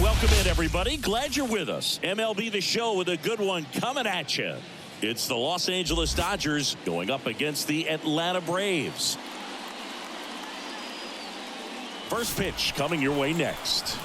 Welcome in, everybody. Glad you're with us. MLB The Show with a good one coming at you. It's the Los Angeles Dodgers going up against the Atlanta Braves. First pitch coming your way next.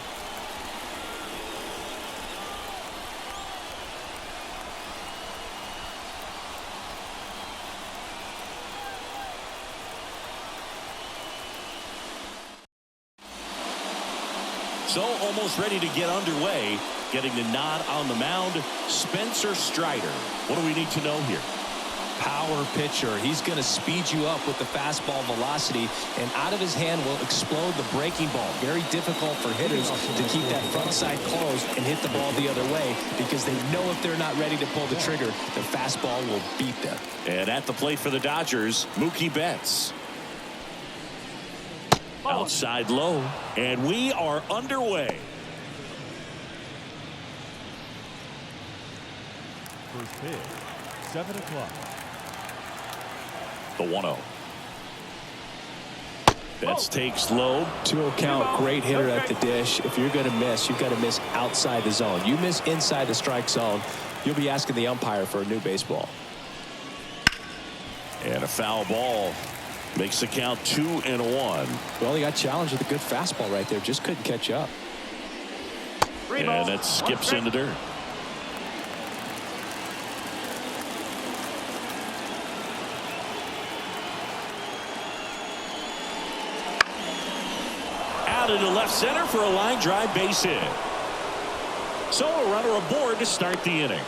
So almost ready to get underway. Getting the nod on the mound, Spencer Strider. What do we need to know here? Power pitcher. He's going to speed you up with the fastball velocity, and out of his hand will explode the breaking ball. Very difficult for hitters to keep that front side closed and hit the ball the other way, because they know if they're not ready to pull the trigger, the fastball will beat them. And at the plate for the Dodgers, Mookie Betts. Outside low, and we are underway. First pitch, 7 o'clock. The 1-0. Betts takes low. 2-0 count, great hitter at the dish. If you're going to miss, you've got to miss outside the zone. You miss inside the strike zone, you'll be asking the umpire for a new baseball. And a foul ball. Makes the count 2-1. Well, he got challenged with a good fastball right there. Just couldn't catch up. And that skips in the dirt. Out into left center for a line drive base hit. So a runner aboard to start the inning.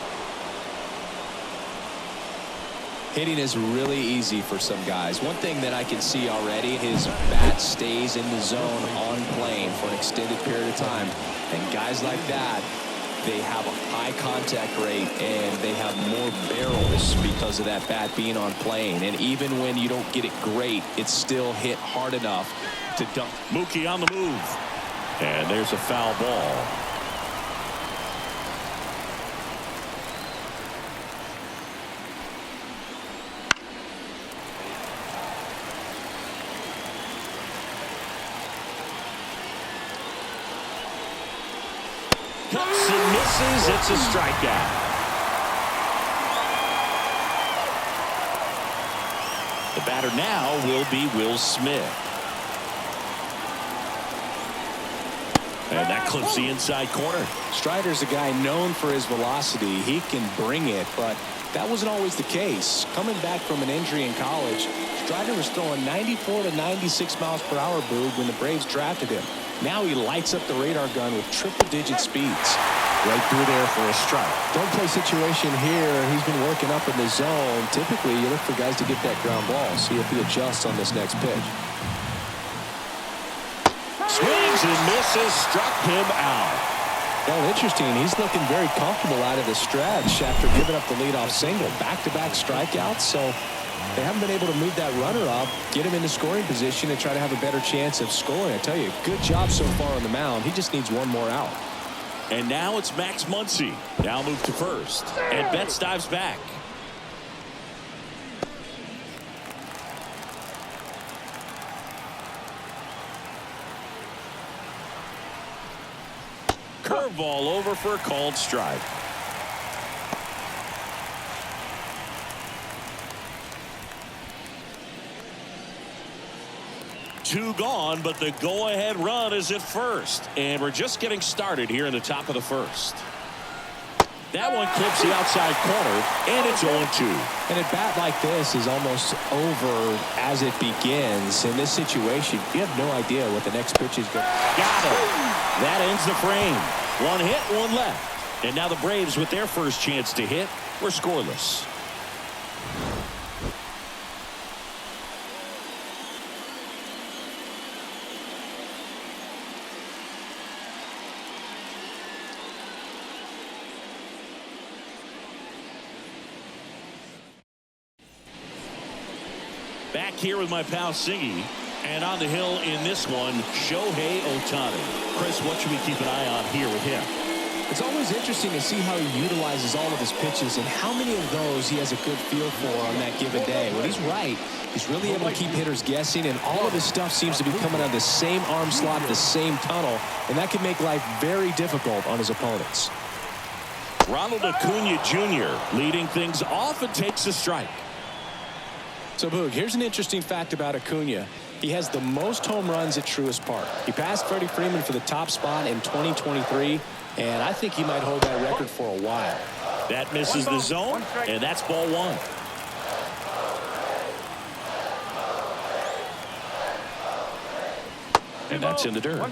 Hitting is really easy for some guys. One thing that I can see already, his bat stays in the zone on plane for an extended period of time. And guys like that, they have a high contact rate and they have more barrels because of that bat being on plane. And even when you don't get it great, it's still hit hard enough to dump. Mookie on the move. And there's a foul ball. Cuts and misses. It's a strikeout. The batter now will be Will Smith. And that clips the inside corner. Strider's a guy known for his velocity. He can bring it, but that wasn't always the case. Coming back from an injury in college, Strider was throwing 94 to 96 miles per hour, Boog, when the Braves drafted him. Now he lights up the radar gun with triple-digit speeds. Right through there for a strike. Don't play situation here. He's been working up in the zone. Typically, you look for guys to get that ground ball. See if he adjusts on this next pitch. Swings and misses, struck him out. Well, interesting. He's looking very comfortable out of the stretch after giving up the leadoff single. Back-to-back strikeouts, so they haven't been able to move that runner up, get him into scoring position, and try to have a better chance of scoring. I tell you, good job so far on the mound. He just needs one more out. And now it's Max Muncy. Now move to first. And Betts dives back. Curveball over for a called strike. Two gone, but the go-ahead run is at first. And we're just getting started here in the top of the first. That one clips the outside corner, and it's 0-2. And a bat like this is almost over as it begins. In this situation, you have no idea what the next pitch is going to be. Got it. That ends the frame. One hit, one left. And now the Braves, with their first chance to hit, were scoreless. Back here with my pal Singy. And on the hill in this one, Shohei Ohtani. Chris, what should we keep an eye on here with him? It's always interesting to see how he utilizes all of his pitches and how many of those he has a good feel for on that given day. When he's right, he's really able to keep hitters guessing, and all of his stuff seems to be coming out of the same arm slot, the same tunnel, and that can make life very difficult on his opponents. Ronald Acuna Jr. leading things off and takes a strike. So, Boog, here's an interesting fact about Acuna. He has the most home runs at Truist Park. He passed Freddie Freeman for the top spot in 2023, and I think he might hold that record for a while. That misses the zone, and that's ball one. And that's in the dirt.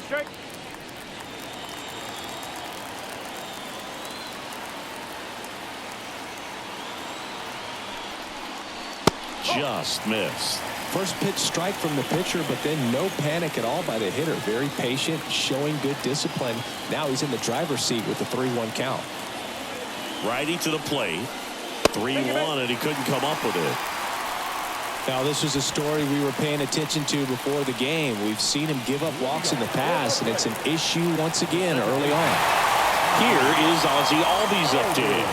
Just missed. First pitch strike from the pitcher, but then no panic at all by the hitter. Very patient, showing good discipline. Now he's in the driver's seat with the 3-1 count. Righty to the plate. 3-1, and he couldn't come up with it. Now, this was a story we were paying attention to before the game. We've seen him give up walks in the past, and it's an issue once again early on. Here is Ozzie Albies up to him.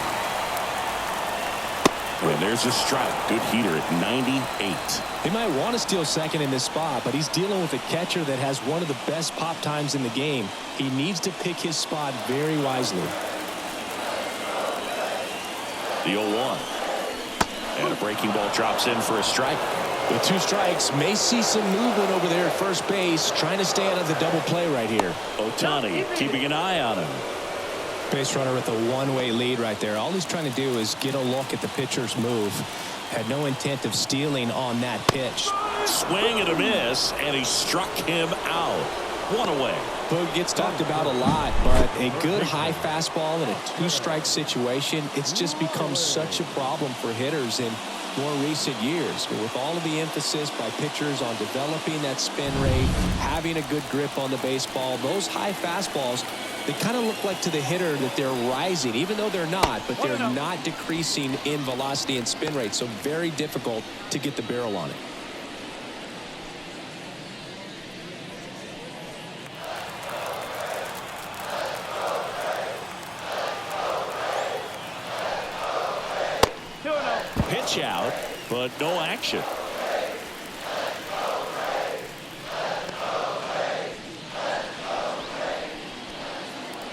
And there's a strike. Good heater at 98. He might want to steal second in this spot, but he's dealing with a catcher that has one of the best pop times in the game. He needs to pick his spot very wisely. The 0-1. And a breaking ball drops in for a strike. With 2 strikes, may see some movement over there at first base, trying to stay out of the double play right here. Ohtani keeping an eye on him. Base runner with a one-way lead right there. All he's trying to do is get a look at the pitcher's move. Had no intent of stealing on that pitch. Swing and a miss, and he struck him out. 1 away. Boog gets talked about a lot, but a good high fastball in a 2-strike situation, it's just become such a problem for hitters in more recent years. But with all of the emphasis by pitchers on developing that spin rate, having a good grip on the baseball, those high fastballs, they kind of look like to the hitter that they're rising, even though they're not, but they're not decreasing in velocity and spin rate. So very difficult to get the barrel on it. Pitch out, but no action.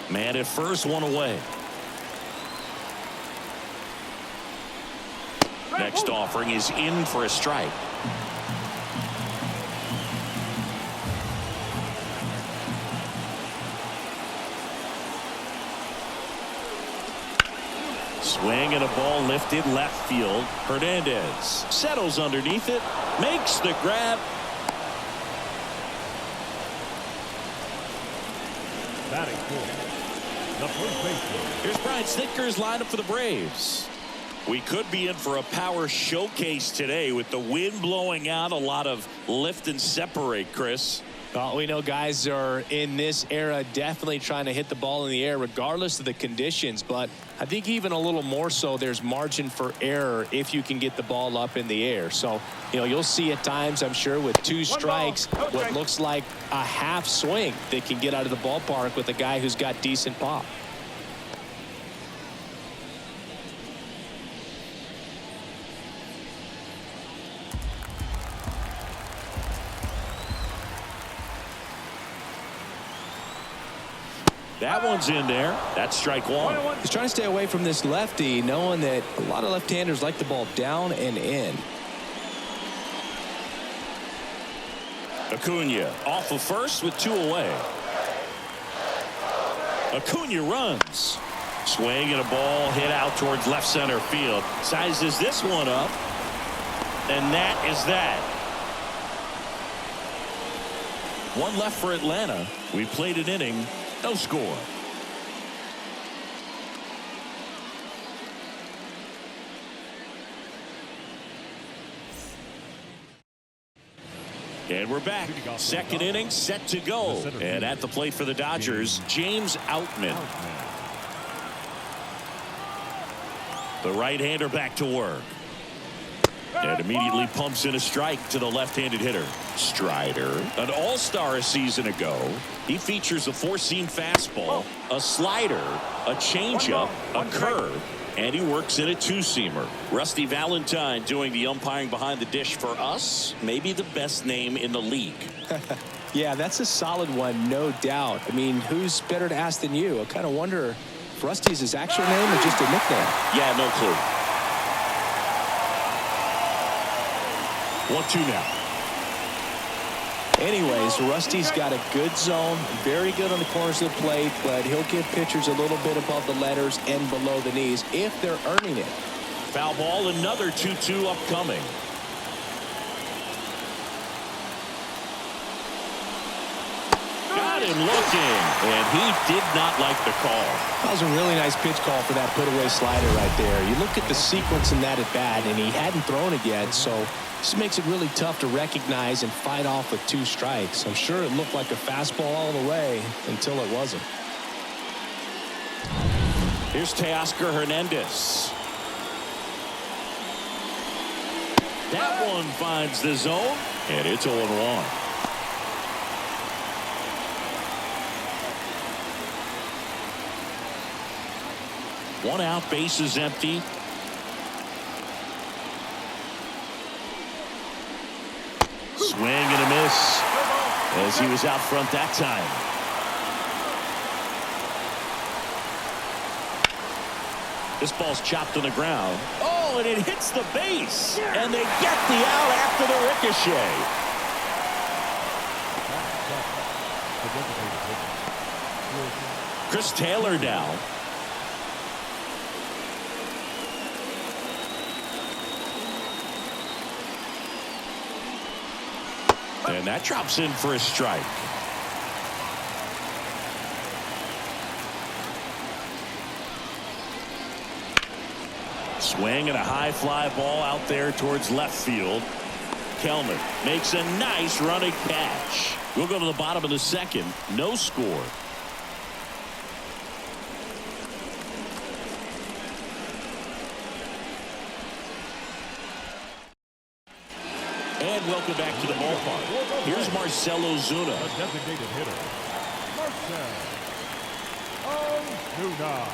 Man at first, 1 away. Next offering is in for a strike. Swing and a ball lifted left field. Hernandez settles underneath it, makes the grab. Batting fourth, the first baseman. Here's Brian Snitker's lineup for the Braves. We could be in for a power showcase today with the wind blowing out, a lot of lift and separate, Chris. Well, we know guys are in this era definitely trying to hit the ball in the air regardless of the conditions, but I think even a little more so there's margin for error if you can get the ball up in the air. So, you know, you'll see at times, I'm sure, with 2 strikes, what looks like a half swing that can get out of the ballpark with a guy who's got decent pop. That one's in there. That's strike 1. He's trying to stay away from this lefty, knowing that a lot of left-handers like the ball down and in. Acuna off of first with 2 away. Acuna runs. Swing and a ball hit out towards left center field. Sizes this one up. And that is that. 1 left for Atlanta. We played an inning. No score. And we're back. Second inning set to go. And at the plate for the Dodgers, James Outman. The right-hander back to work. And immediately pumps in a strike to the left-handed hitter. Strider, an all-star a season ago. He features a four-seam fastball, a slider, a changeup, a curve, and he works in a two-seamer. Rusty Valentine doing the umpiring behind the dish for us. Maybe the best name in the league. Yeah, that's a solid one, no doubt. I mean, who's better to ask than you? I kind of wonder if Rusty's his actual name or just a nickname. Yeah, no clue. 1-2 now. Anyways, Rusty's got a good zone, very good on the corners of the plate, but he'll give pitchers a little bit above the letters and below the knees if they're earning it. Foul ball, another 2-2 upcoming. Got him looking, and he did not like the call. That was a really nice pitch call for that put-away slider right there. You look at the sequence in that at-bat, and he hadn't thrown it yet, so this makes it really tough to recognize and fight off with 2 strikes. I'm sure it looked like a fastball all the way until it wasn't. Here's Teoscar Hernandez. That one finds the zone, and it's 0-1. One out, base is empty. Swing and a miss as he was out front that time. This ball's chopped on the ground. Oh, and it hits the base. And they get the out after the ricochet. Chris Taylor down. And that drops in for a strike. Swing and a high fly ball out there towards left field. Kellner makes a nice running catch. We'll go to the bottom of the second. No score. And welcome back to the ballpark. Here's Marcell Ozuna. The designated hitter, Marcell Ozuna.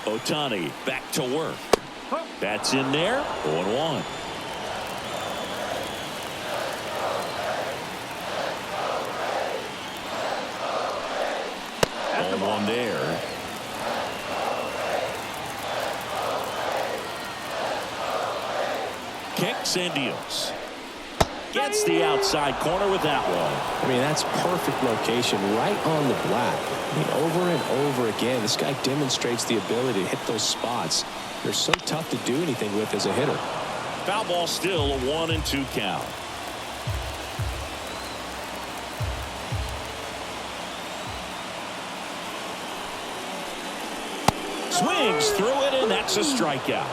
Ohtani back to work. That's in there. 0-1. One there. Kicks and deals. Gets the outside corner with that one. I mean, that's perfect location right on the black. I mean, over and over again, this guy demonstrates the ability to hit those spots. They're so tough to do anything with as a hitter. Foul ball, still a 1-2 count. Swings through it, and that's a strikeout.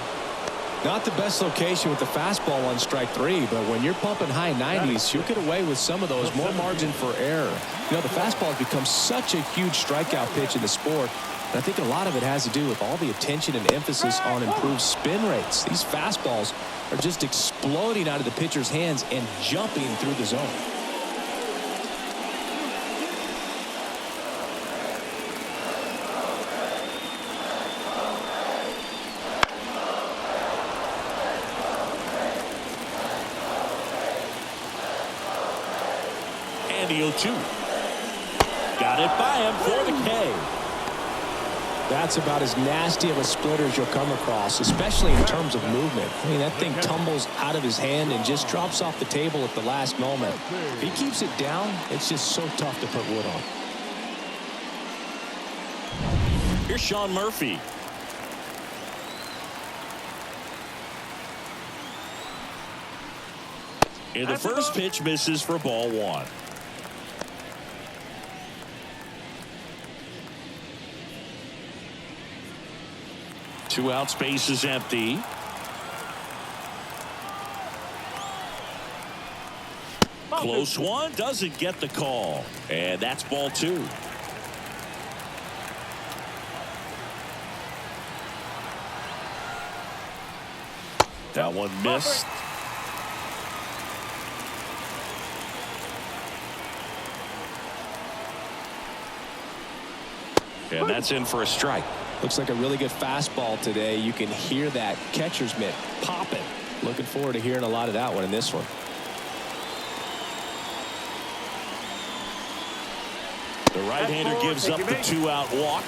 Not the best location with the fastball on strike 3, but when you're pumping high 90s, you'll get away with some of those, more margin for error. You know, the fastball has become such a huge strikeout pitch in the sport, and I think a lot of it has to do with all the attention and emphasis on improved spin rates. These fastballs are just exploding out of the pitcher's hands and jumping through the zone. The 0-2. Got it by him for the K. That's about as nasty of a splitter as you'll come across, especially in terms of movement. I mean, that thing tumbles out of his hand and just drops off the table at the last moment. If he keeps it down, it's just so tough to put wood on. Here's Sean Murphy. And the first pitch misses for ball 1. Two out, space is empty. Close one, doesn't get the call. And that's ball 2. That one missed. And that's in for a strike. Looks like a really good fastball today. You can hear that catcher's mitt popping. Looking forward to hearing a lot of that one in this one. The right-hander gives up the 2-out walk.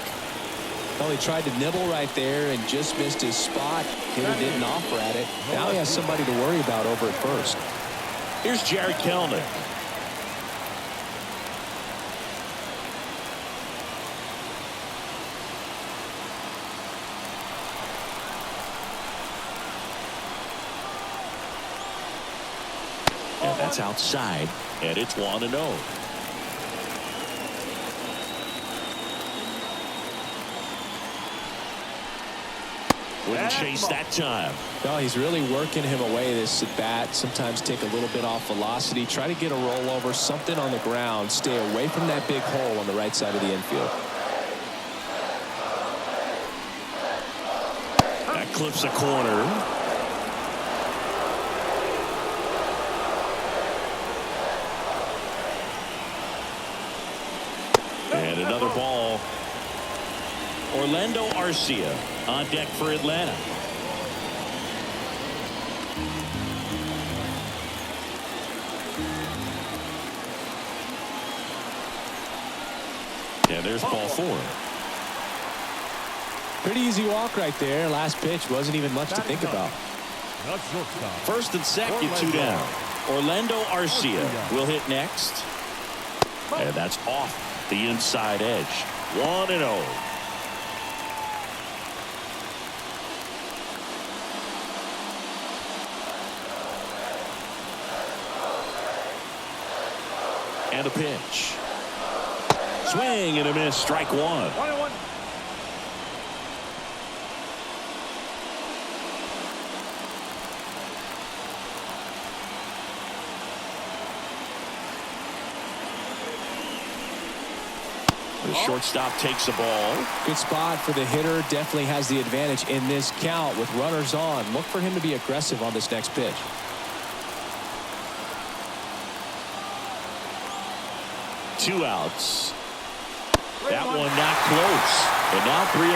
Well, he tried to nibble right there and just missed his spot. Hitter didn't offer at it. Now he has somebody to worry about over at first. Here's Jared Kelnick. And that's outside, and it's 1-0. Wouldn't chase that time. No, he's really working him away this at bat. Sometimes take a little bit off velocity. Try to get a rollover, something on the ground. Stay away from that big hole on the right side of the infield. That clips a corner. And another ball. Orlando Arcia on deck for Atlanta. And there's ball 4. Pretty easy walk right there. Last pitch wasn't even much to think about. First and second, 2 down. Orlando Arcia will hit next. And that's off the inside edge. 1-0. And a pitch. Swing and a miss. Strike 1. 1-1. The shortstop takes the ball. Good spot for the hitter. Definitely has the advantage in this count with runners on. Look for him to be aggressive on this next pitch. Two outs. That one not close. And now 3-1.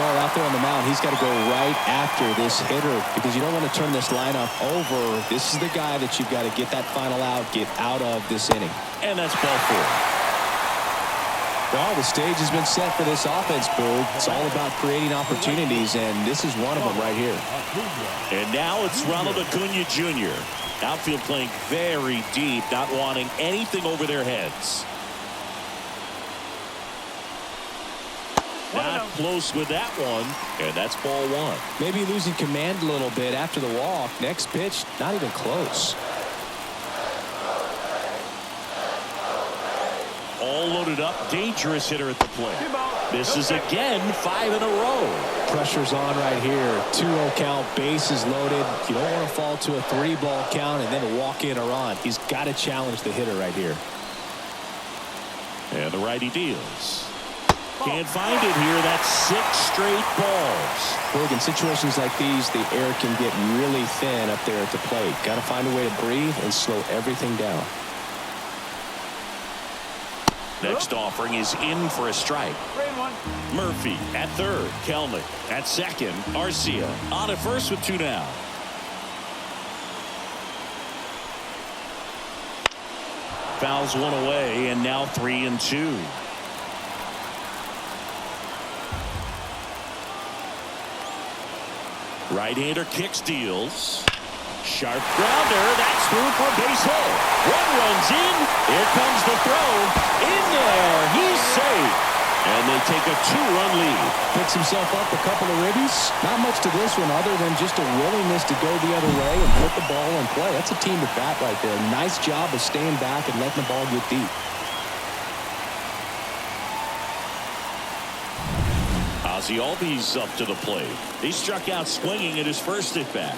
Well, out there on the mound, he's got to go right after this hitter because you don't want to turn this lineup over. This is the guy that you've got to get that final out, get out of this inning. And that's ball 4. Well, the stage has been set for this offense, Boog. It's all about creating opportunities, and this is one of them right here. And now it's Ronald Acuna Jr. Outfield playing very deep, not wanting anything over their heads. Not close with that one, and that's ball 1. Maybe losing command a little bit after the walk. Next pitch, not even close. All loaded up, dangerous hitter at the plate. This is again 5 in a row. Pressure's on right here. 2-0 count, bases loaded. You don't want to fall to a 3-ball count and then walk in or on. He's got to challenge the hitter right here. And the righty deals. Can't find it here. That's 6 straight balls. Look, in situations like these, the air can get really thin up there at the plate. Got to find a way to breathe and slow everything down. Next offering is in for a strike. Murphy at third. Kelnick at second. Arcia on at first with 2 down. Fouls one away, and now 3-2. Right-hander kicks, deals. Sharp grounder. That's through for a base hit. One runs in. Here comes the throw. In there. He's safe. And they take a 2-run lead. Picks himself up a couple of ribbies. Not much to this one other than just a willingness to go the other way and put the ball in play. That's a team at bat right there. Nice job of staying back and letting the ball get deep. Ozzie Albies up to the plate. He struck out swinging at his first at bat.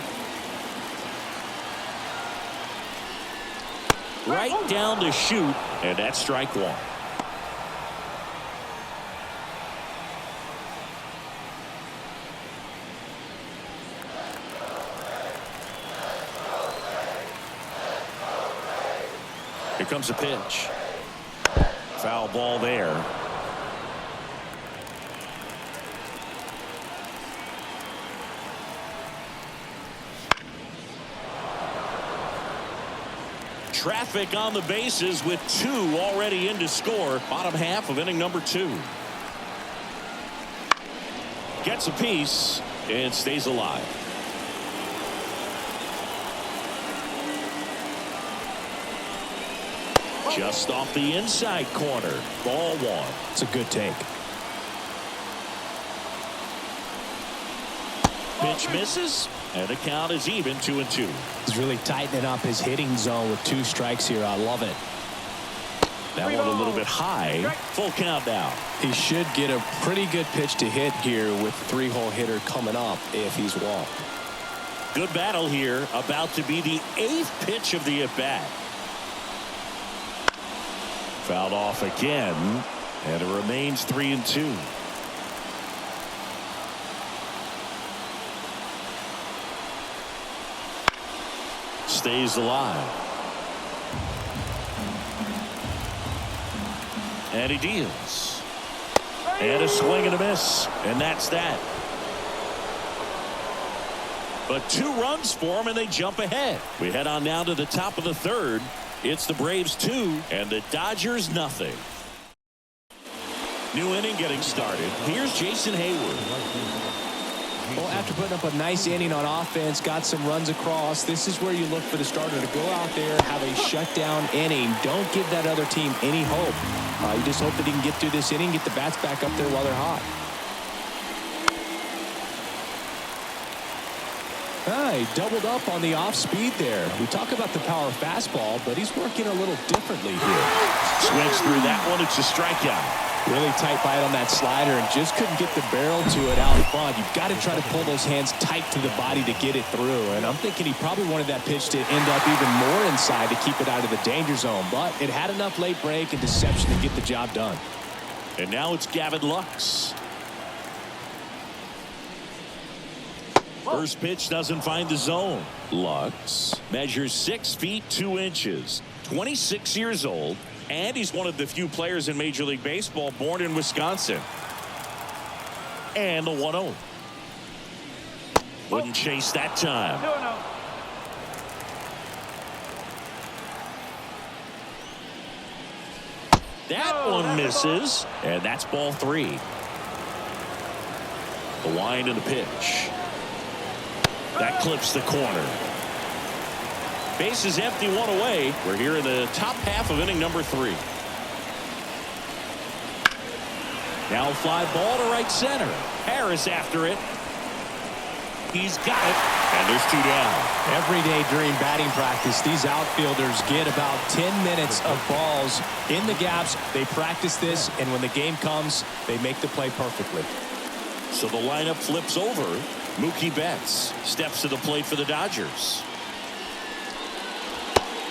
Right down the chute, and that's strike one. Here comes a pitch. Foul ball there. Traffic on the bases with two already in to score. Bottom half of inning number 2. Gets a piece and stays alive. Just off the inside corner. Ball 1. It's a good take. Pitch misses, and the count is even 2-2. He's really tightening up his hitting zone with 2 strikes here. I love it. That one a little bit high. Full count now. He should get a pretty good pitch to hit here with 3-hole hitter coming up if he's walked. Good battle here. About to be the 8th pitch of the at-bat. Fouled off again, and it remains 3-2. Stays alive. And he deals. And a swing and a miss. And that's that. But 2 runs for him, and they jump ahead. We head on now to the top of the 3rd. It's the Braves 2 and the Dodgers nothing. New inning getting started. Here's Jason Hayward. Well, after putting up a nice inning on offense, got some runs across, this is where you look for the starter to go out there, have a shutdown inning. Don't give that other team any hope. You just hope that he can get through this inning, get the bats back up there while they're hot. He doubled up on the off speed there. We talk about the power fastball, but he's working a little differently here. Swings through that one. It's a strikeout. Really tight bite on that slider and just couldn't get the barrel to it out front. You've got to try to pull those hands tight to the body to get it through. And I'm thinking he probably wanted that pitch to end up even more inside to keep it out of the danger zone. But it had enough late break and deception to get the job done. And now it's Gavin Lux. First pitch doesn't find the zone. Lux measures 6 feet 2 inches, 26 years old, and he's one of the few players in Major League Baseball born in Wisconsin. And the 1-0. Wouldn't chase that time. That one misses, and that's ball 3. The wind and the pitch. That clips the corner. Base is empty, 1 away. We're here in the top half of inning number 3. Now fly ball to right center. Harris after it. He's got it. And there's 2 down. Every day during batting practice, these outfielders get about 10 minutes of balls in the gaps. They practice this, and when the game comes, they make the play perfectly. So the lineup flips over. Mookie Betts steps to the plate for the Dodgers.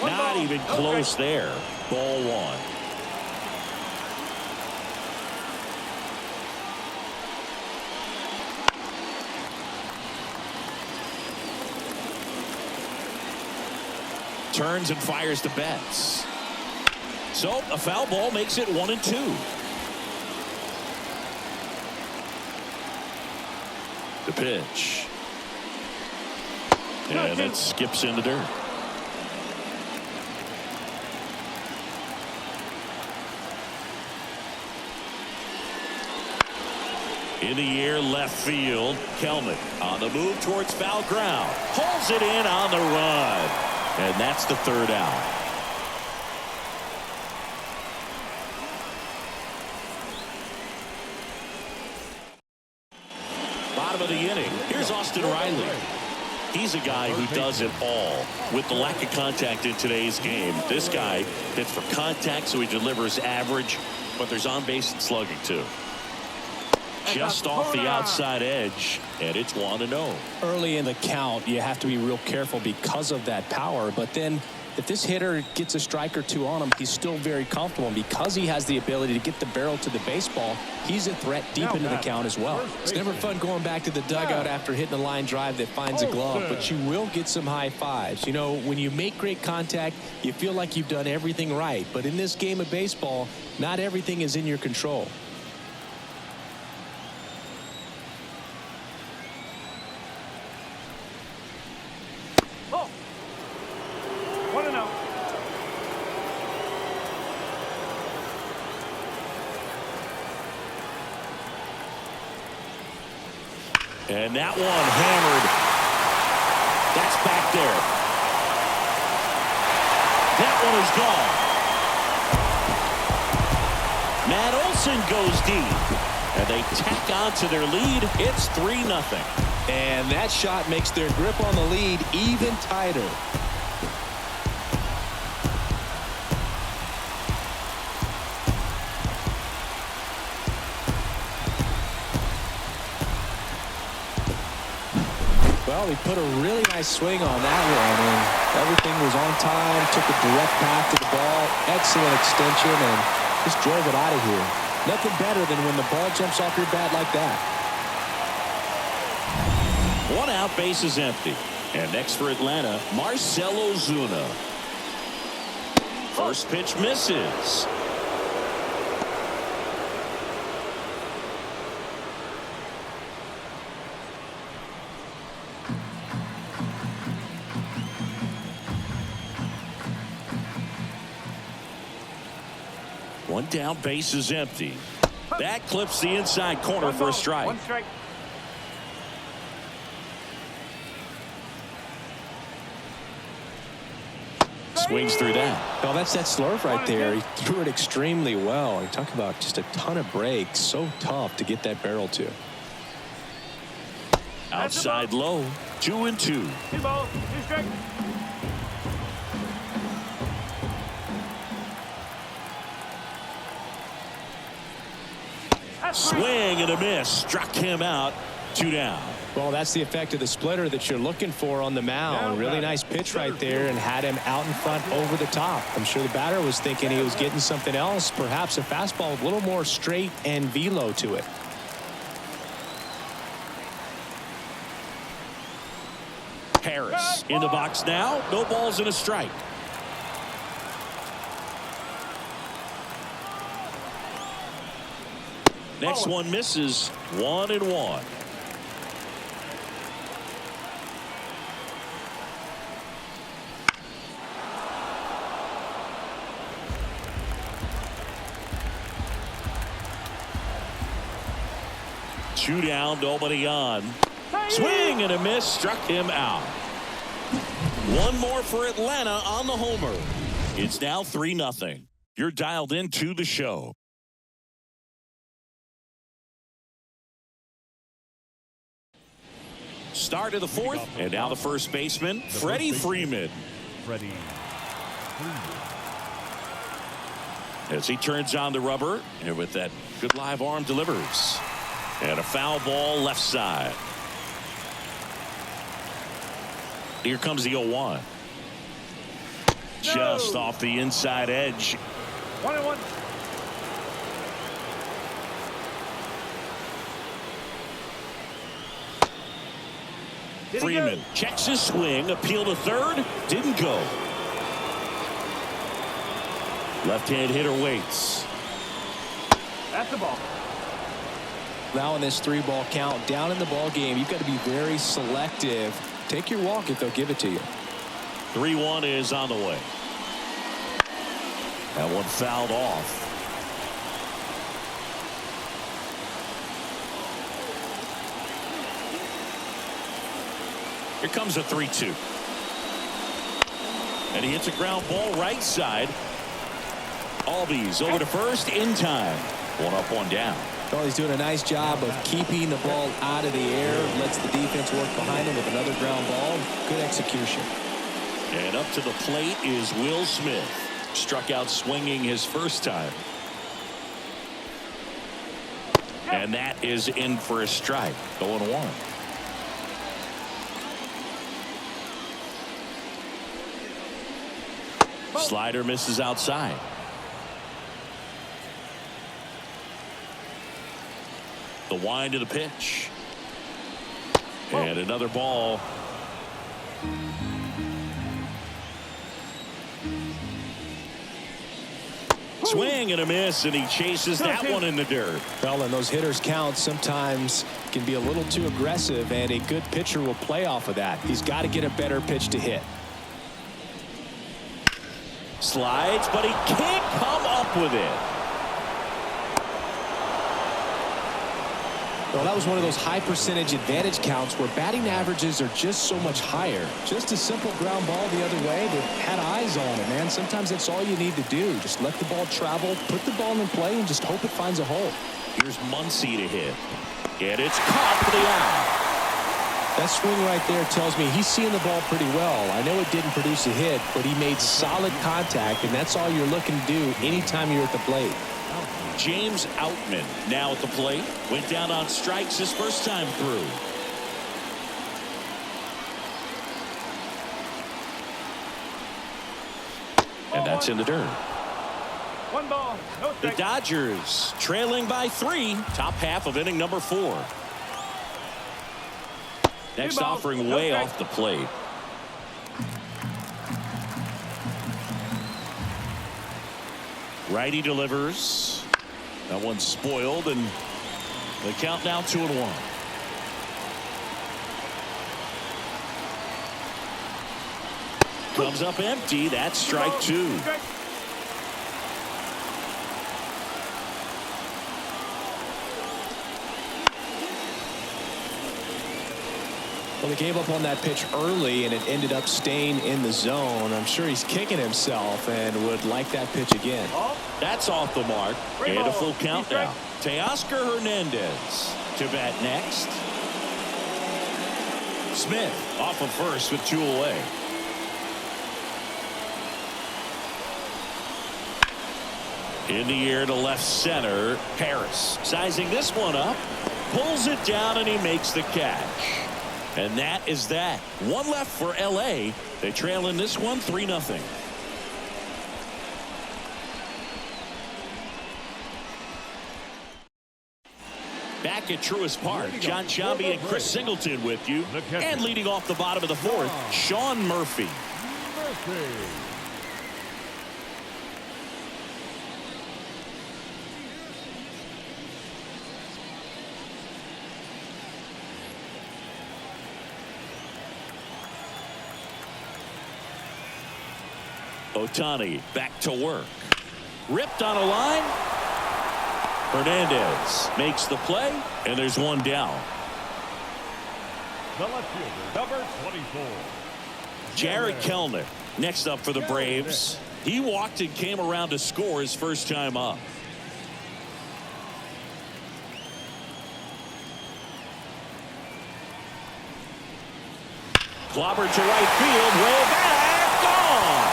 Not even close there. Ball 1. Turns and fires to Betts. So a foul ball makes it 1-2. The pitch. And it skips in the dirt. In the air, left field. Kelman on the move towards foul ground. Pulls it in on the run. And that's the 3rd out. Bottom of the inning. Here's Austin Riley. He's a guy who does it all. With the lack of contact in today's game, this guy hits for contact, so he delivers average, but there's on-base and slugging too. Just off the outside edge, and it's 1-0. Early in the count, you have to be real careful because of that power, but then if this hitter gets a strike or two on him, he's still very comfortable. And because he has the ability to get the barrel to the baseball, he's a threat deep into the count as well. It's never fun going back to the dugout after hitting a line drive that finds a glove, but you will get some high fives. You know, when you make great contact, you feel like you've done everything right. But in this game of baseball, not everything is in your control. And that one hammered. That's back there. That one is gone. Matt Olson goes deep. And they tack on to their lead. It's 3-0. And that shot makes their grip on the lead even tighter. Well, he put a really nice swing on that one, and everything was on time, took a direct path to the ball, excellent extension, and just drove it out of here. Nothing better than when the ball jumps off your bat like that. 1 out, base is empty. And next for Atlanta, Marcell Ozuna. First pitch misses. One down, base is empty. That clips the inside corner for a strike. One strike. Swings through that. Oh, that's that slurve right there. He threw it extremely well. You talk about just a ton of breaks. So tough to get that barrel to. Outside low, 2-2. 2 balls, 2 strikes. Swing and a miss. Struck him out. 2 down. Well, that's the effect of the splitter that you're looking for on the mound. Really nice pitch right there and had him out in front over the top. I'm sure the batter was thinking he was getting something else, perhaps a fastball with a little more straight and velo to it. Harris in the box now. No balls and a strike. Next one misses. 1-1. Two down, nobody on. Swing and a miss, struck him out. One more for Atlanta on the homer. It's now 3-0. You're dialed into the show. Start of the fourth, and now the first baseman, Freddie Freeman. Freddie Freeman. As he turns on the rubber, and with that good live arm delivers. And a foul ball left side. Here comes the 0-1. Just off the inside edge. 1-1. Freeman checks his swing, appeal to third, didn't go. Left-hand hitter waits. That's the ball. Now in this 3-ball count, down in the ball game, you've got to be very selective. Take your walk if they'll give it to you. 3-1 is on the way. That one fouled off. Here comes a 3-2. And he hits a ground ball right side. Albies over to first in time. 1 up, 1 down. Well, he's doing a nice job of keeping the ball out of the air. Lets the defense work behind him with another ground ball. Good execution. And up to the plate is Will Smith. Struck out swinging his first time. And that is in for a strike. 0-1. Slider misses outside. The wind of the pitch. And another ball. Swing and a miss, and he chases that one in the dirt. Well, and those hitters count sometimes can be a little too aggressive, and a good pitcher will play off of that. He's got to get a better pitch to hit. Slides, but he can't come up with it. Well, that was one of those high percentage advantage counts where batting averages are just so much higher. Just a simple ground ball the other way that had eyes on it, man. Sometimes that's all you need to do. Just let the ball travel, put the ball in play, and just hope it finds a hole. Here's Muncy to hit. And it's caught for the out. That swing right there tells me he's seeing the ball pretty well. I know it didn't produce a hit, but he made solid contact, and that's all you're looking to do anytime you're at the plate. James Outman now at the plate. Went down on strikes his first time through. And that's in the dirt. 1 ball, no The strike. Dodgers trailing by 3. Top half of inning number 4. Next offering way off the plate. Righty delivers. That one's spoiled, and the count now 2-1. Comes up empty. That's strike 2. Strike. Well, they gave up on that pitch early, and it ended up staying in the zone. I'm sure he's kicking himself and would like that pitch again. That's off the mark. And a full count now. Teoscar Hernandez to bat next. Smith off of first with 2 away. In the air to left center. Harris sizing this one up. Pulls it down, and he makes the catch. And that is that. One left for LA. They trail in this one 3-0. Back at Truist Park, John Sciambi and Chris Singleton with you. And leading off the bottom of the 4th, Sean Murphy. Ohtani back to work. Ripped on a line. Hernandez makes the play, and there's one down. The left fielder, number 24. Jared Kelenic next up for the Braves. He walked and came around to score his first time up. Clobbered to right field, way back, gone.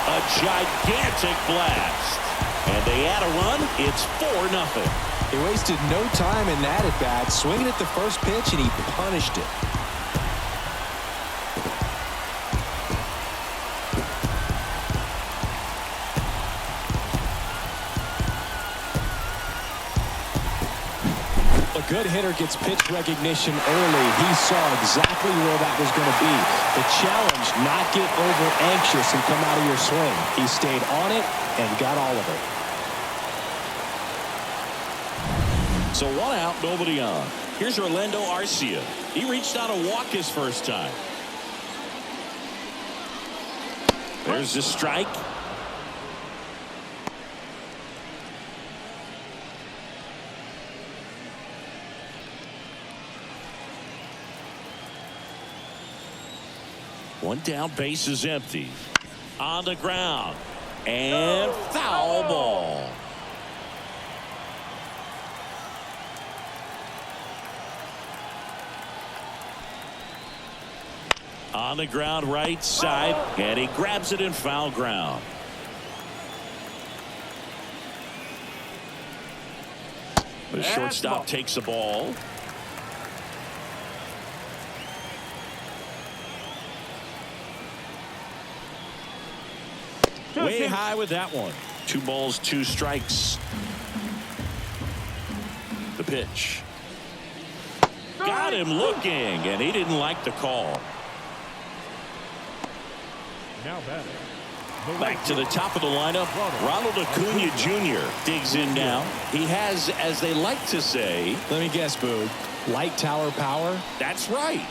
A gigantic blast. And they add a run. It's 4-0. He wasted no time in that at bat, swinging at the first pitch, and he punished it. A good hitter gets pitch recognition early. He saw exactly where that was going to be. The challenge, not get over anxious and come out of your swing. He stayed on it and got all of it. So 1 out, nobody on. Here's Orlando Arcia. He reached out a walk his first time. There's the strike. One down, base is empty. On the ground. And foul ball. On the ground, right side, and he grabs it in foul ground. The shortstop takes the ball. high with that one. 2 balls, 2 strikes. The pitch. Got him looking, and he didn't like the call. Now batting. Back to the top of the lineup, Ronald Acuna Jr. digs in now. He has, as they like to say, let me guess, Boog, light tower power. That's right.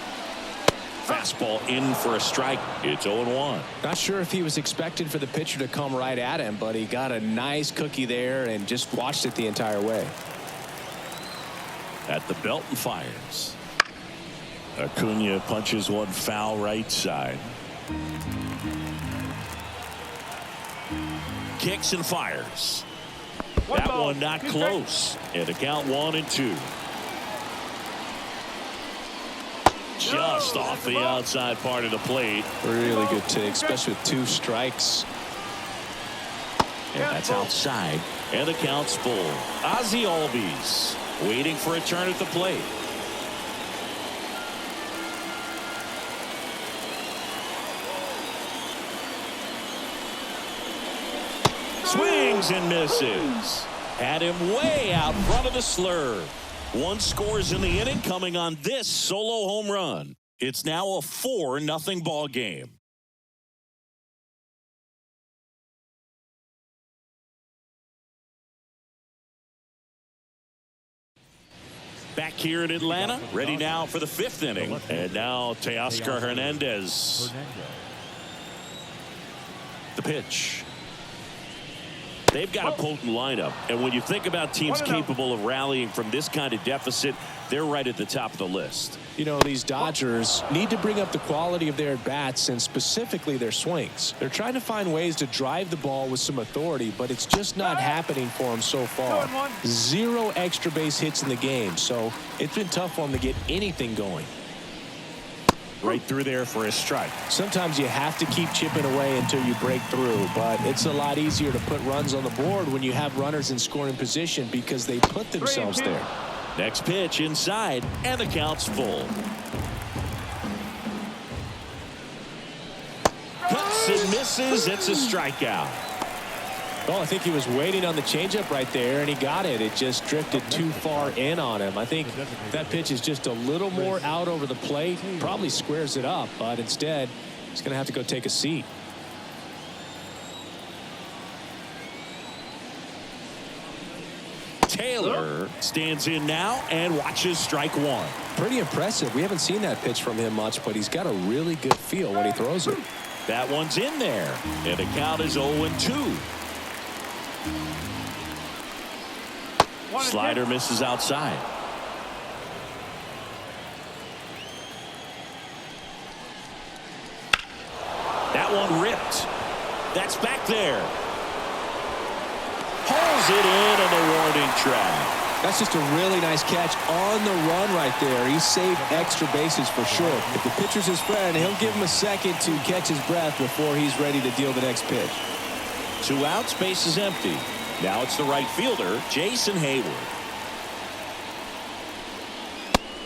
Fastball in for a strike. It's 0-1. Not sure if he was expecting for the pitcher to come right at him, but he got a nice cookie there and just watched it the entire way. At the belt and fires. Acuna punches one foul right side. Kicks and fires. That one not close. And the count 1-2. Just off the outside part of the plate. Really good take, especially with 2 strikes. And that's outside. And the count's full. Ozzie Albies waiting for a turn at the plate. Swings and misses. Had him way out front of the slur. 1 scores in the inning, coming on this solo home run. It's now a 4-0 ball game. Back here in Atlanta, ready now for the 5th inning. And now Teoscar Hernandez. The pitch. They've got a potent lineup, and when you think about teams capable of rallying from this kind of deficit, they're right at the top of the list. You know, these Dodgers need to bring up the quality of their at-bats and specifically their swings. They're trying to find ways to drive the ball with some authority, but it's just not happening for them so far. 0 extra base hits in the game, so it's been tough for them to get anything going. Right through there for a strike. Sometimes you have to keep chipping away until you break through, but it's a lot easier to put runs on the board when you have runners in scoring position because they put themselves there. Next pitch inside, and the count's full. Cuts and misses. It's a strikeout. Well, I think he was waiting on the changeup right there, and he got it. It just drifted too far in on him. I think that pitch is just a little more out over the plate. Probably squares it up, but instead, he's going to have to go take a seat. Taylor stands in now and watches strike 1. Pretty impressive. We haven't seen that pitch from him much, but he's got a really good feel when he throws it. That one's in there, and the count is 0-2. Slider misses outside. That one ripped. That's back there. Pulls it in on the warning track. That's just a really nice catch on the run right there. He saved extra bases for sure. If the pitcher's his friend, he'll give him a second to catch his breath before he's ready to deal the next pitch. 2 outs, base is empty. Now it's the right fielder, Jason Hayward.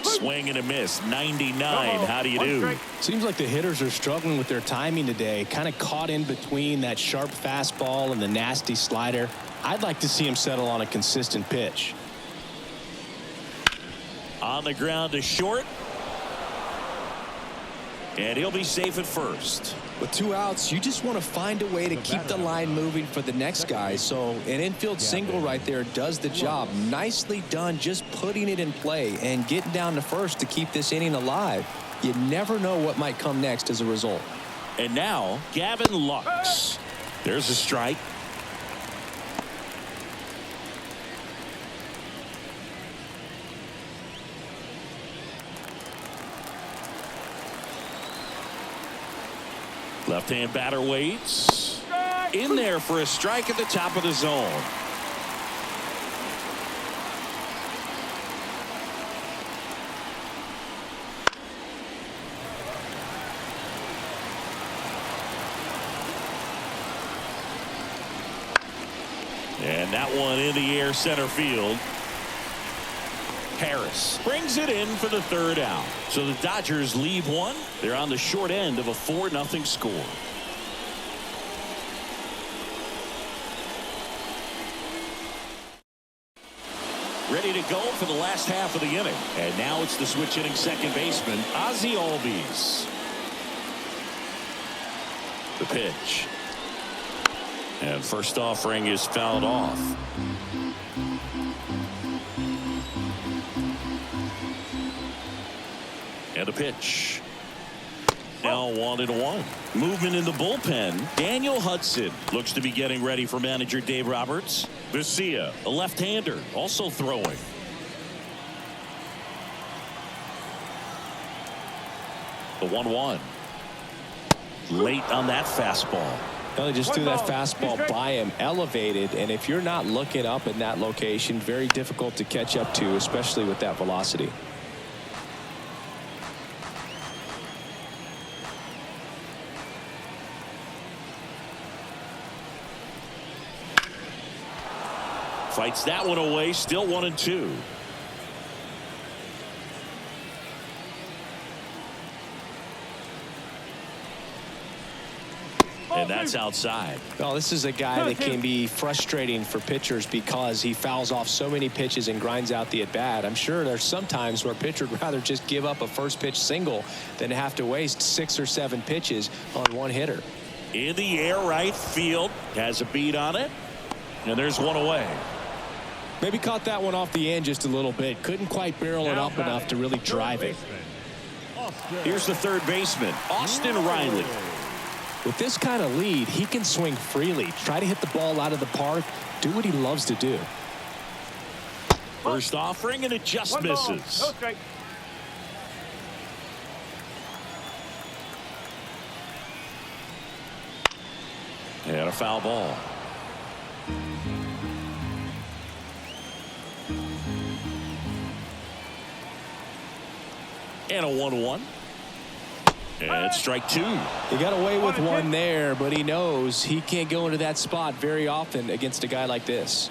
Swing and a miss, 99. How do you do? Seems like the hitters are struggling with their timing today. Kind of caught in between that sharp fastball and the nasty slider. I'd like to see him settle on a consistent pitch. On the ground to short. And he'll be safe at first. With 2 outs, you just want to find a way to keep the line moving for the next guy. So an infield single right there does the job. Nicely done, just putting it in play and getting down to first to keep this inning alive. You never know what might come next as a result. And now, Gavin Lux. There's a strike. Left-hand batter waits. In there for a strike at the top of the zone. And that one in the air center field. Harris brings it in for the 3rd out. So the Dodgers leave 1. They're on the short end of a 4-0 score. ready to go for the last half of the inning. And now it's the switch hitting second baseman, Ozzie Albies. The pitch. And first offering is fouled off. And a pitch. Now 1-1. Movement in the bullpen. Daniel Hudson looks to be getting ready for manager Dave Roberts. Garcia, a left-hander, also throwing. The 1-1. Late on that fastball. Well, he just threw that fastball by him, elevated, and if you're not looking up in that location, very difficult to catch up to, especially with that velocity. Fights that one away, still 1-2. And that's outside. Well, this is a guy that can be frustrating for pitchers because he fouls off so many pitches and grinds out the at-bat. I'm sure there's some times where a pitcher would rather just give up a first pitch single than have to waste 6 or 7 pitches on one hitter. In the air, right field. Has a beat on it. And there's one away. Maybe caught that one off the end just a little bit. Couldn't quite barrel it up enough to really drive it. Here's the third baseman, Austin Riley. With this kind of lead, he can swing freely, try to hit the ball out of the park, do what he loves to do. First offering, and it just misses. No strike. And a foul ball. And a 1-1. And strike 2. He got away with one there, but he knows he can't go into that spot very often against a guy like this.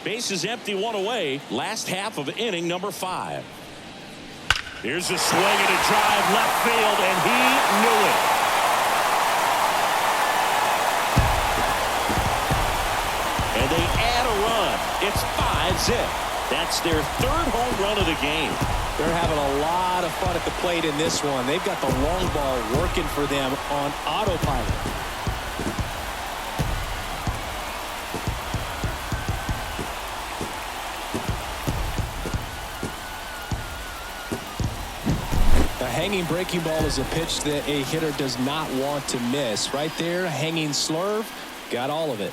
Base is empty, one away. Last half of inning number 5. Here's a swing and a drive left field, and he knew it. And they add a run. It's 5-zip. That's their third home run of the game. They're having a lot of fun at the plate in this one. They've got the long ball working for them on autopilot. A hanging breaking ball is a pitch that a hitter does not want to miss. Right there, hanging slurve, got all of it.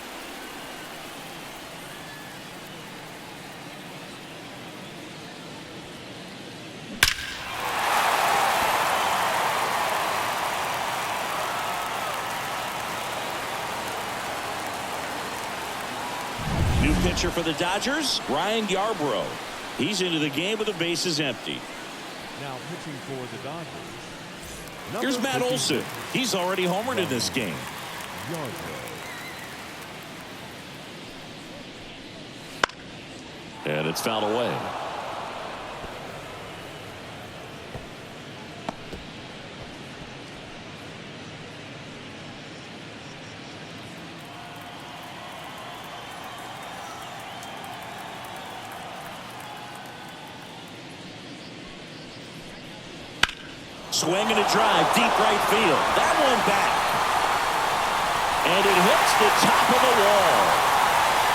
Pitcher for the Dodgers, Ryan Yarbrough. He's into the game with the bases empty. Now pitching for the Dodgers. Here's Matt Olson. He's already homered in this game. And it's fouled away. Swing and a drive, deep right field. That one back. And it hits the top of the wall.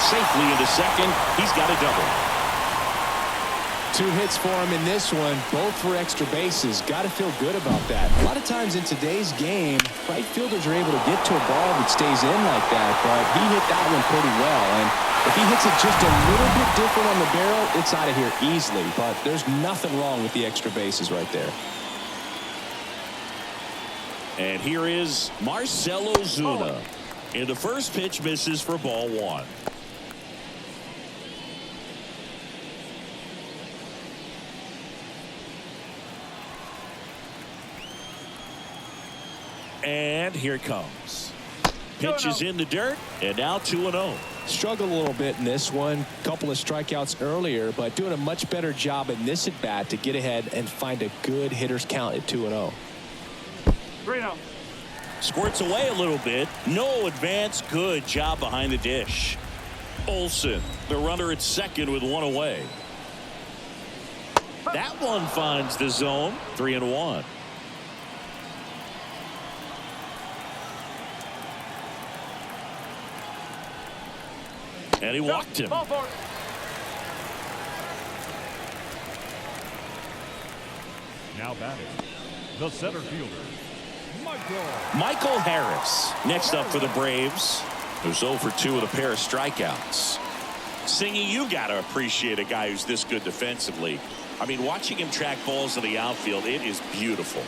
Safely into second. He's got a double. 2 hits for him in this one, both for extra bases. Got to feel good about that. A lot of times in today's game, right fielders are able to get to a ball that stays in like that, but he hit that one pretty well. And if he hits it just a little bit different on the barrel, it's out of here easily. But there's nothing wrong with the extra bases right there. And here is Marcell Ozuna. And the first pitch misses for ball 1. And here it comes. Pitch is in the dirt, and now 2-0. Struggled a little bit in this one. Couple of strikeouts earlier, but doing a much better job in this at bat to get ahead and find a good hitter's count at 2-0. 3-0. Squirts away a little bit. No advance. Good job behind the dish. Olson, the runner at second with one away. That one finds the zone. 3-1. And he walked him. Ball for it. Now batting, the center fielder, Michael Harris. Next up for the Braves, who's 0 for 2 with a pair of strikeouts. Singy, you got to appreciate a guy who's this good defensively. I mean, watching him track balls in the outfield, it is beautiful.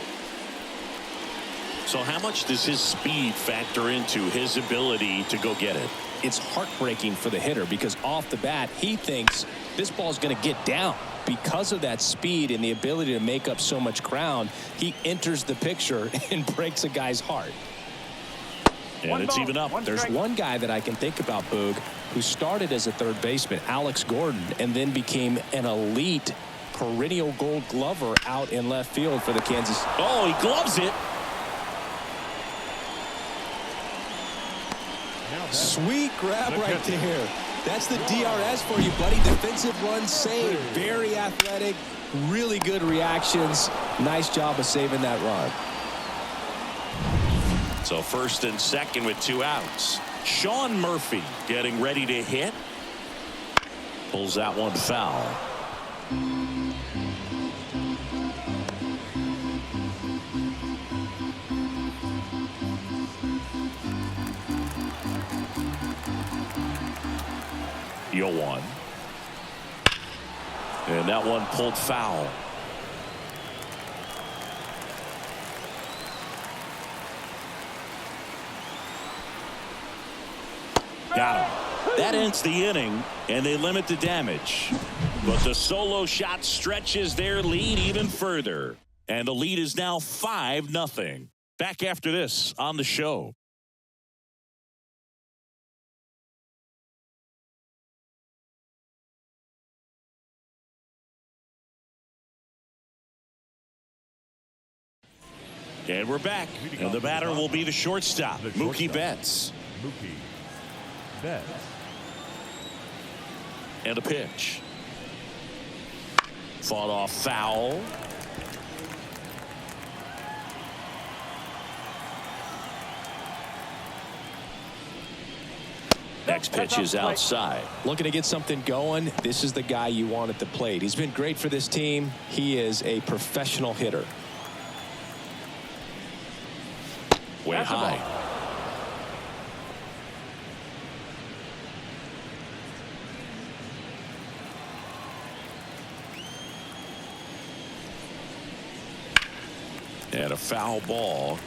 So how much does his speed factor into his ability to go get it? It's heartbreaking for the hitter because off the bat he thinks this ball is going to get down. Because of that speed and the ability to make up so much ground, he enters the picture and breaks a guy's heart. And it's even up. There's one guy that I can think about, Boog, who started as a third baseman, Alex Gordon, and then became an elite perennial gold glover out in left field for the Kansas. Oh, he gloves it. Sweet grab right there. That's the DRS for you, buddy. Defensive run save. Very athletic. Really good reactions. Nice job of saving that run. So first and second with 2 outs. Sean Murphy getting ready to hit. Pulls that one foul. One. And that one pulled foul. Got him. That ends the inning, and they limit the damage. But the solo shot stretches their lead even further. And the lead is now 5-0. Back after this on the show. And we're back, and the batter will be the shortstop, Mookie Betts. Mookie Betts. And a pitch. Fought off foul. Next pitch is outside. Looking to get something going. This is the guy you want at the plate. He's been great for this team. He is a professional hitter. Way high. And a foul ball.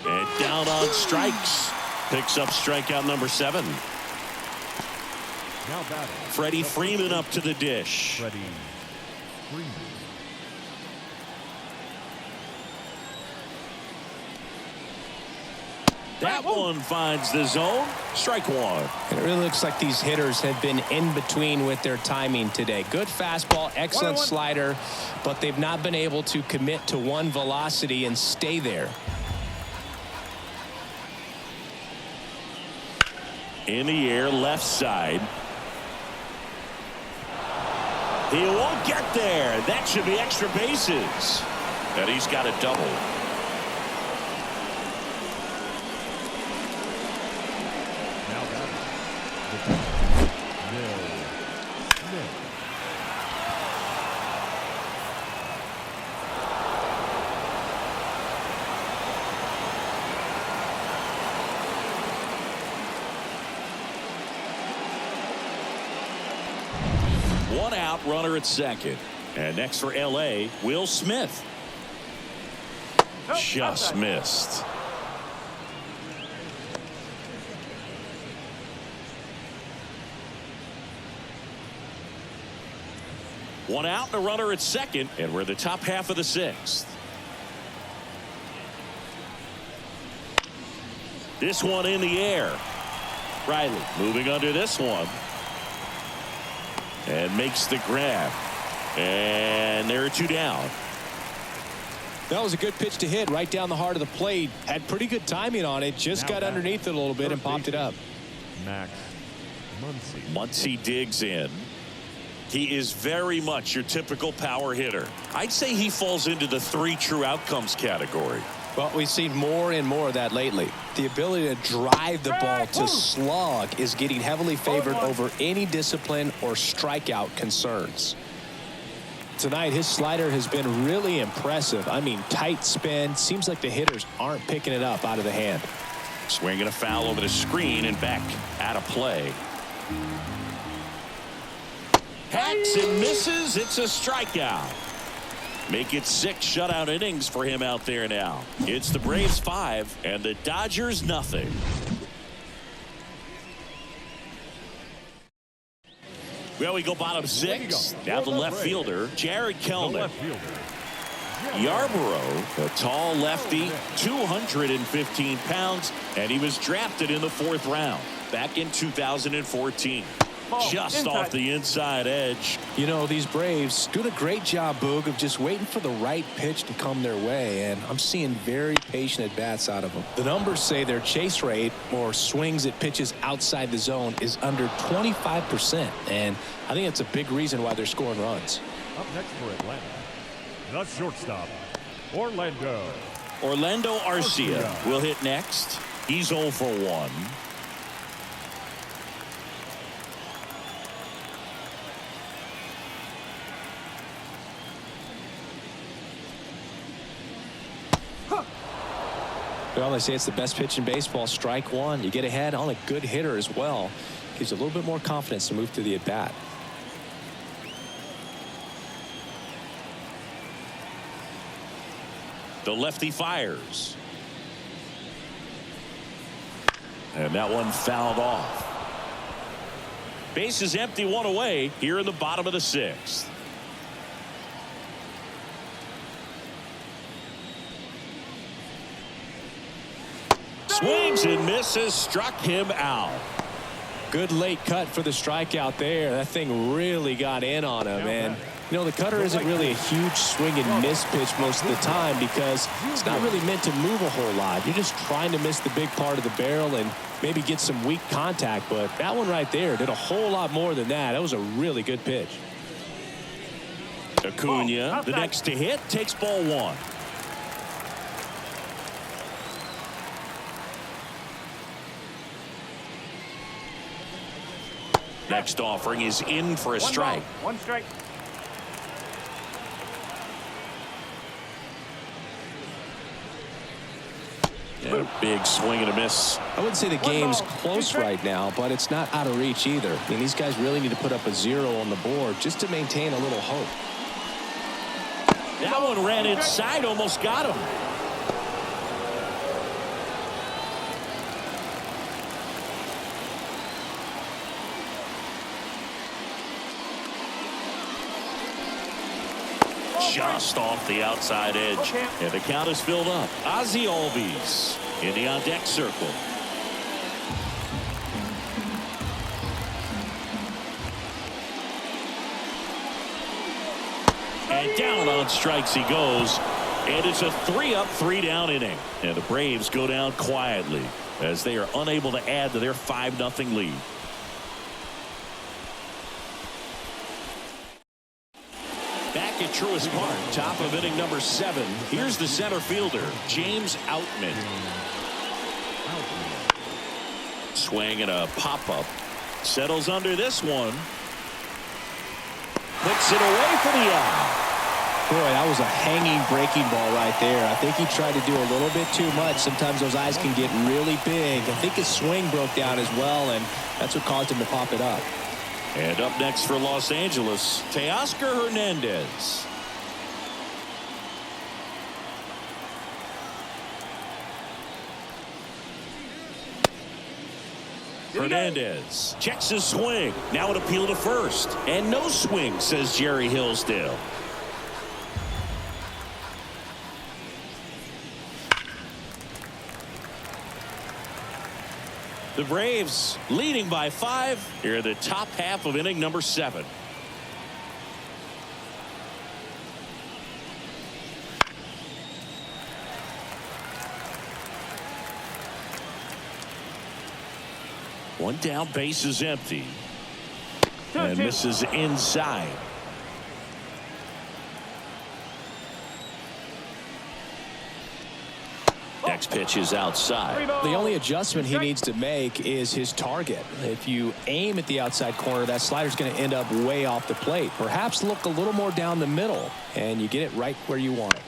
And down on strikes. Picks up strikeout number 7. Now batting, Freddie Freeman up to the dish. Freddie Freeman. That one finds the zone. Strike one. And it really looks like these hitters have been in between with their timing today. Good fastball, excellent slider, but they've not been able to commit to one velocity and stay there. In the air, left side. He won't get there. That should be extra bases. And he's got a double. Now batting, Will Smith. One out, runner at second. And next for L.A., Will Smith. Just missed. One out and a runner at second, and we're the top half of the 6th. This one in the air. Riley moving under this one. And makes the grab. And there are 2 down. That was a good pitch to hit right down the heart of the plate. Had pretty good timing on it. Just got underneath it a little bit and popped it up. Max Muncy. Muncy digs in. He is very much your typical power hitter. I'd say he falls into the 3 true outcomes category. Well, we've seen more and more of that lately. The ability to drive the ball to slug is getting heavily favored over any discipline or strikeout concerns. Tonight, his slider has been really impressive. I mean, tight spin. Seems like the hitters aren't picking it up out of the hand. Swinging a foul over the screen and back out of play. Hacks and misses. It's a strikeout. Make it 6 shutout innings for him out there now. It's the Braves 5 and the Dodgers nothing. Well, we go bottom 6. Now the left fielder, Jared Kelman. Yarborough, a tall lefty, 215 pounds, and he was drafted in the 4th round back in 2014. Just off the inside edge. You know, these Braves doing a great job, Boog, of just waiting for the right pitch to come their way, and I'm seeing very patient at-bats out of them. The numbers say their chase rate, or swings at pitches outside the zone, is under 25%, and I think that's a big reason why they're scoring runs. Up next for Atlanta, the shortstop, Orlando Arcia will hit next. He's 0 for 1. Well, they say it's the best pitch in baseball. Strike 1. You get ahead on a good hitter as well. Gives you a little bit more confidence to move through the at-bat. The lefty fires. And that one fouled off. Base is empty, 1 away here in the bottom of the 6th. Swings and misses, struck him out. Good late cut for the strikeout there. That thing really got in on him, and you know, the cutter isn't really a huge swing and miss pitch most of the time because it's not really meant to move a whole lot. You're just trying to miss the big part of the barrel and maybe get some weak contact, but that one right there did a whole lot more than that. That was a really good pitch. Acuna, the next to hit, takes ball 1. Next offering is in for a strike. 1 strike. Yeah, big swing and a miss. I wouldn't say the game's close right now, but it's not out of reach either. I mean, these guys really need to put up a 0 on the board just to maintain a little hope. That one ran inside, almost got him. Just off the outside edge. And the count is filled up. Ozzie Albies in the on-deck circle. And down on strikes he goes. And it's a 3-up, 3-down inning. And the Braves go down quietly as they are unable to add to their 5-0 lead. Back at Truist Park, top of inning number 7. Here's the center fielder, James Outman. Swing and a pop-up. Settles under this one. Puts it away for the out. Boy, that was a hanging breaking ball right there. I think he tried to do a little bit too much. Sometimes those eyes can get really big. I think his swing broke down as well, and that's what caused him to pop it up. And up next for Los Angeles, Teoscar Hernandez. Hernandez checks his swing. Now an appeal to first. And no swing, says Jerry Hillsdale. The Braves leading by 5 here in the top half of inning number 7. One down, base is empty. And misses inside. Next pitch is outside. The only adjustment he needs to make is his target. If you aim at the outside corner, that slider's going to end up way off the plate. Perhaps look a little more down the middle, and you get it right where you want it.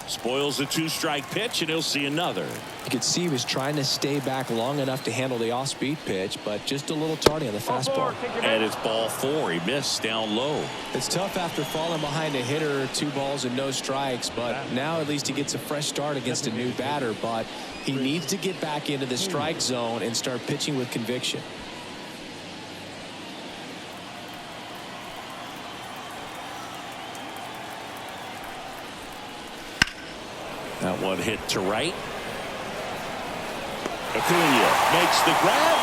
Spoils the 2-strike pitch, and he'll see another. You could see he was trying to stay back long enough to handle the off-speed pitch, but just a little tardy on the fastball. And it's ball 4. He missed down low. It's tough after falling behind a hitter, 2 balls and no strikes, but now at least he gets a fresh start against a new batter, but he needs to get back into the strike zone and start pitching with conviction. That one hit to right. Acuna makes the grab.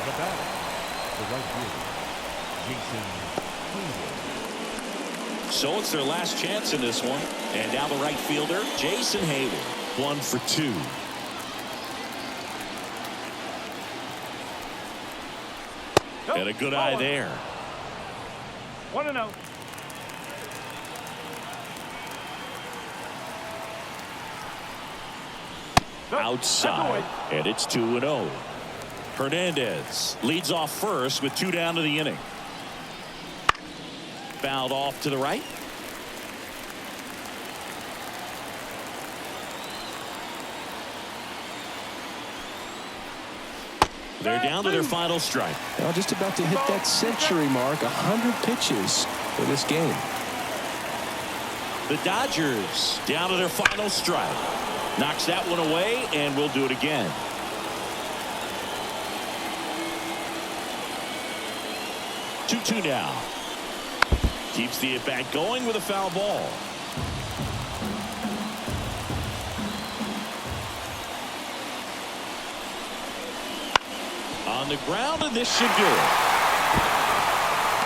The batter, the right fielder, Jason. So it's their last chance in this one. And now the right fielder, Jason Hayward. 1 for 2. And a good eye there. 1-0. Outside, and it's 2-0. Hernandez leads off first with 2 down to the inning. Fouled off to the right. They're down to their final strike. Well, just about to hit that century mark, 100 pitches for this game. The Dodgers down to their final strike. Knocks that one away, and we'll do it again. Two now. Keeps the at-bat going with a foul ball. On the ground, and this should do it.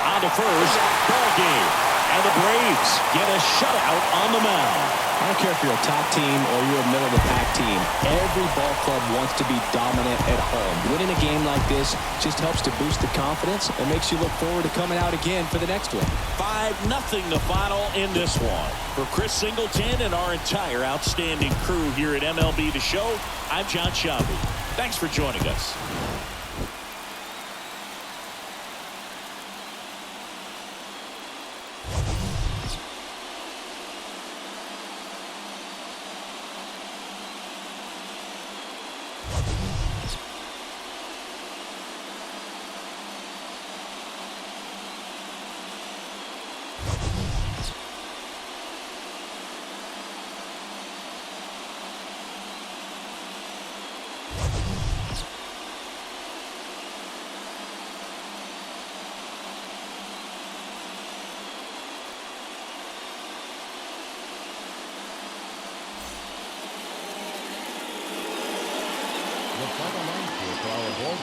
On to first, ball game. And the Braves get a shutout on the mound. I don't care if you're a top team or you're a middle-of-the-pack team. Every ball club wants to be dominant at home. Winning a game like this just helps to boost the confidence and makes you look forward to coming out again for the next one. 5-0 the final in this one. For Chris Singleton and our entire outstanding crew here at MLB The Show, I'm John Shelby. Thanks for joining us.